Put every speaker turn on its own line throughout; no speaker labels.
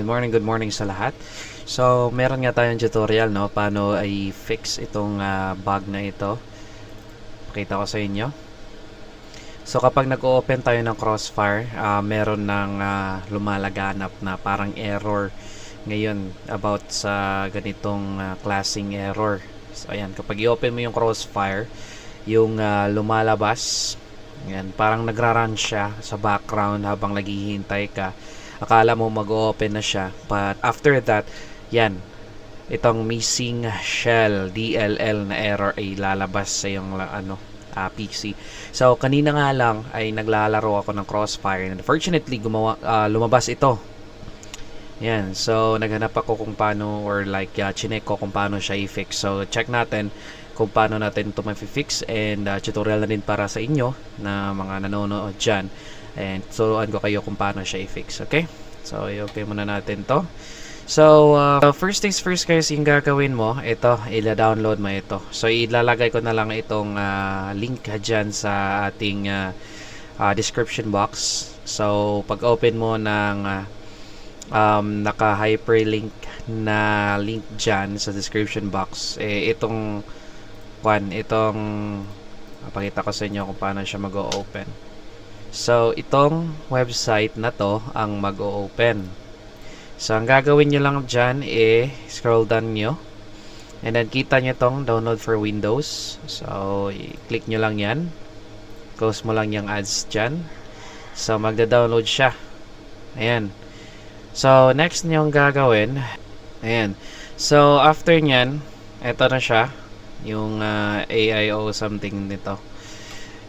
Good morning sa lahat. So, meron nga tayong tutorial, no, paano ay fix itong bug na ito. Pakita ko sa inyo. So, kapag nag-open tayo ng Crossfire, meron ng lumalaganap na parang error ngayon about sa ganitong klaseng error. So, ayan, kapag i-open mo yung Crossfire, yung lumalabas, ayan, parang nagra-run siya sa background habang naghihintay ka. Akala mo mag-open na siya, but after that, yan, itong missing shell DLL na error ay lalabas sa yung PC. So kanina nga lang ay naglalaro ako ng Crossfire and unfortunately lumabas ito. Yan, so naghanap ako kung paano or chinek ko kung paano siya i-fix. So check natin kung paano natin ito ma-fix and tutorial na din para sa inyo na mga nanonood dyan. And turuan ko kayo kung paano siya i-fix, okay? So, i-okay muna natin to. So, first things first guys, yung gagawin mo, ito, ila-download mo ito. So, ilalagay ko na lang itong link dyan sa ating description box. So, pag-open mo ng naka-hyperlink na link dyan sa description box, itong pakita ko sa inyo kung paano siya mag-open. So, itong website na to ang mag-o-open. So, ang gagawin nyo lang dyan scroll down nyo. And then, kita nyo tong download for Windows. So, i-click nyo lang yan. Close mo lang yung ads dyan. So, magda-download siya. Ayan. So, next nyo ang gagawin. Ayan. So, after nyan, eto na siya. Yung AIO something nito.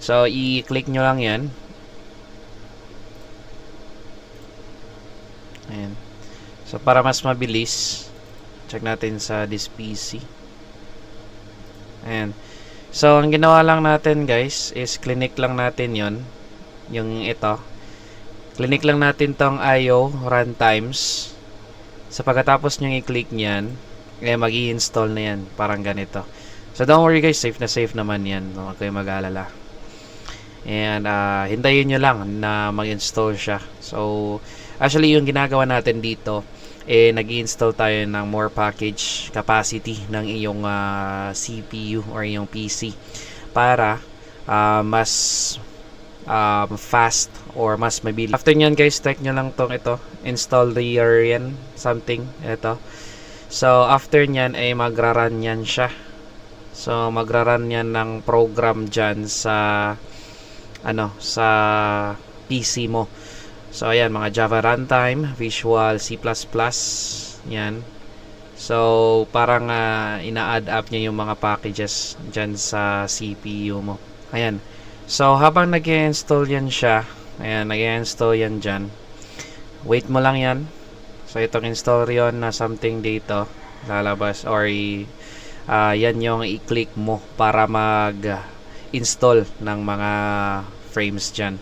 So, i-click nyo lang yan. Ayan. So, para mas mabilis, check natin sa this PC. Ayan. So, ang ginawa lang natin guys is clinic lang natin yung ito. Clinic lang natin tong IO runtimes. So, pagkatapos nyo i-click nyan, mag-i-install na yan. Parang ganito. So, don't worry guys, safe na safe naman yan. Huwag kayo mag-alala. And, hintayin nyo lang na mag-install siya. So, actually, yung ginagawa natin dito, nag-install tayo ng more package capacity ng iyong CPU or iyong PC para mas fast or mas mabilis. After nyan guys, check nyo lang ito, install the yan something, ito. So, after nyan ay magra-run yan siya. So, magra-run yan ng program dyan sa sa PC mo. So, ayan, mga Java runtime, Visual C++, yan. So, parang ina-add up niya yung mga packages dyan sa CPU mo. Ayan. So, habang nag-install yan siya, ayan, nag-install yan dyan. Wait mo lang yan. So, itong install yon na something dito, lalabas, or yan yung i-click mo para mag-install ng mga frames dyan.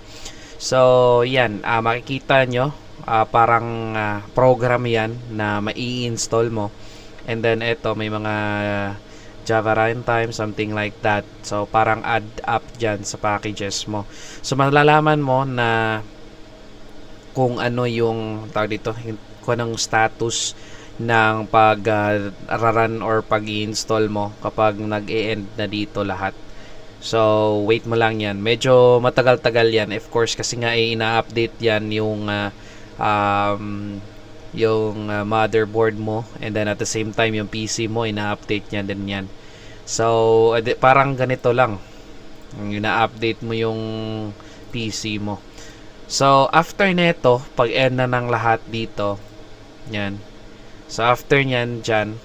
So, yan, makikita nyo, parang program yan na mai-install mo. And then, ito, may mga Java runtime, something like that. So, parang add up dyan sa packages mo. So, malalaman mo na kung ano yung, tawag dito, kung anong status ng pag-run or pag-i-install mo kapag nag-e-end na dito lahat. So, wait mo lang yan. Medyo matagal-tagal yan. Of course, kasi nga ina-update yan yung motherboard mo. And then at the same time, yung PC mo, ina-update niya din yan. So, parang ganito lang. Ina-update mo yung PC mo. So, after neto, pag end na ng lahat dito, yan. So, after nyan, dyan,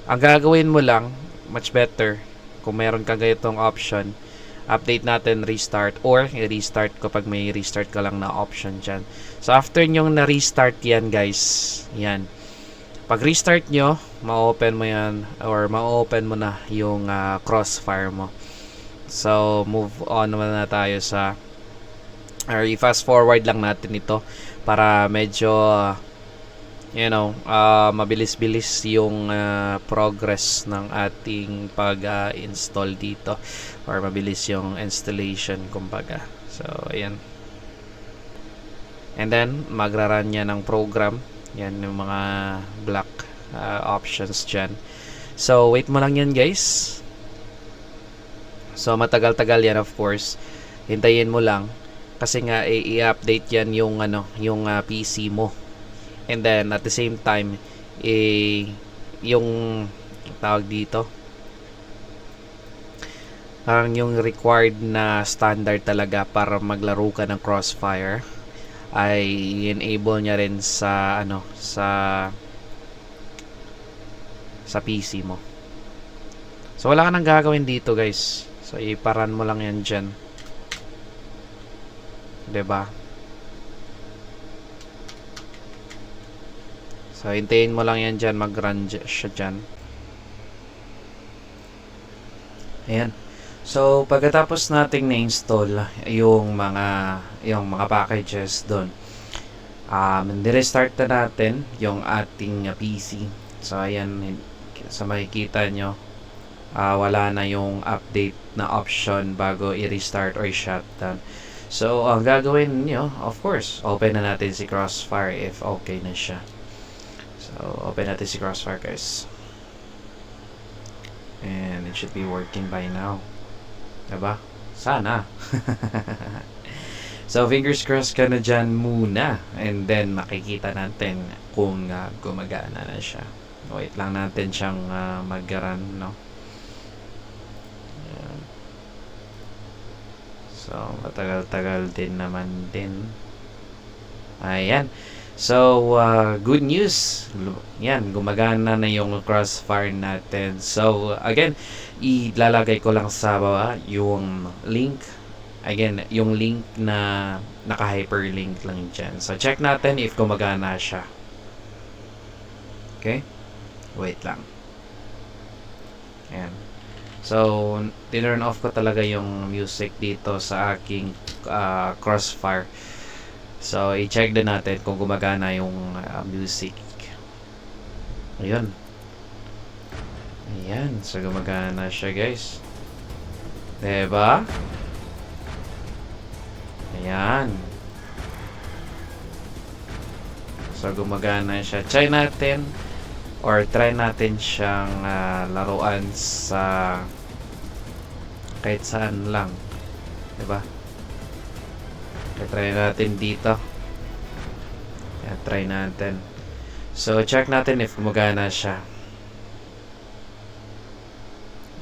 ang gagawin mo lang, much better, kung meron ka ganitong option, update natin restart or i-restart kapag may restart ka lang na option dyan. So, after nyong na-restart yan guys, yan. Pag restart nyo, ma-open mo yan or ma-open mo na yung Crossfire mo. So, move on na tayo sa or i-fast forward lang natin ito para medyo mabilis-bilis yung progress ng ating pag-install dito or mabilis yung installation kumbaga. So, ayan. And then, magra-run niya ng program. Yan yung mga black options dyan. So, wait mo lang yan guys. So, matagal-tagal yan of course. Hintayin mo lang. Kasi nga, i-update yan yung, yung PC mo. And then, at the same time, yung tawag dito, parang yung required na standard talaga para maglaro ka ng Crossfire ay enable niya rin sa sa PC mo. So wala ka nang gagawin dito guys. So iparan mo lang yan dyan. 'Di ba? So hintayin mo lang yan dyan, mag-run siya dyan. Ayan. So, pagkatapos nating na-install yung mga packages doon, nirestart na natin yung ating PC. So, ayan, sa makikita nyo, wala na yung update na option bago i-restart or shutdown. So, ang gagawin nyo, of course, open na natin si Crossfire if okay na siya. So, open natin si Crossfire guys. And it should be working by now. Diba? Sana. So, fingers crossed ka na dyan muna. And then, makikita natin kung gumagana na siya. Wait lang natin siyang mag-run, no? Ayan. So, matagal-tagal din naman din. Ayan. So, good news. Yan, gumagana na yung Crossfire natin. So, again, ilalagay ko lang sa baba yung link. Again, yung link na naka-hyperlink lang dyan. So, check natin if gumagana siya. Okay? Wait lang. Ayan. So, tinurn off ko talaga yung music dito sa aking Crossfire. So, i-check din natin kung gumagana yung music. Ayun. Ayan. So, gumagana siya, guys. Diba? Ayan. So, gumagana siya. Try natin or try natin siyang laruan sa kahit saan lang. Diba? Try natin dito. Ayan, try natin. So, check natin if gumagana siya.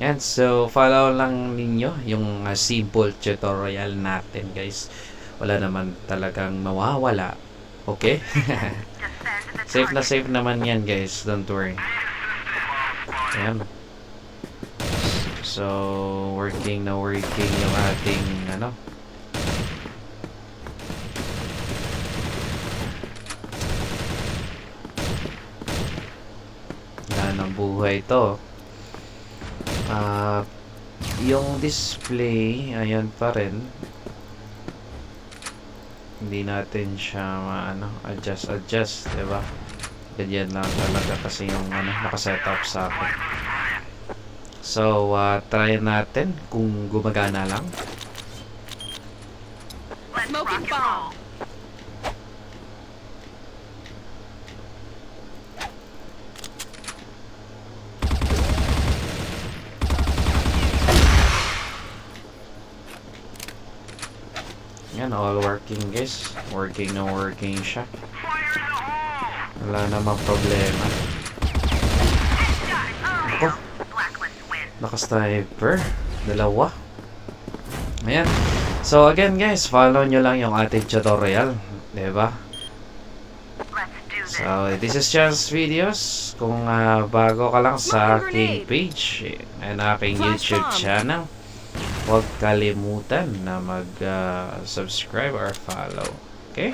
Yan. So, follow lang ninyo yung simple tutorial natin, guys. Wala naman talagang mawawala. Okay? Safe na safe naman yan, guys. Don't worry. Ayan. So, working na working yung ating ng buhay to. Yung display ayan pa rin, hindi natin siya adjust, diba? Ganyan lang talaga kasi yung nakasetup sa akin. So try natin kung gumagana lang.
Smoking bomb.
Yan, all working guys. Working na working siya. Wala namang problema. Ako. Naka-sniper. Dalawa. Ayan. So again guys, follow nyo lang yung ating tutorial. Diba? So this is just videos. Kung bago ka lang sa aking page and aking YouTube channel, huwag kalimutan na mag-subscribe or follow. Okay?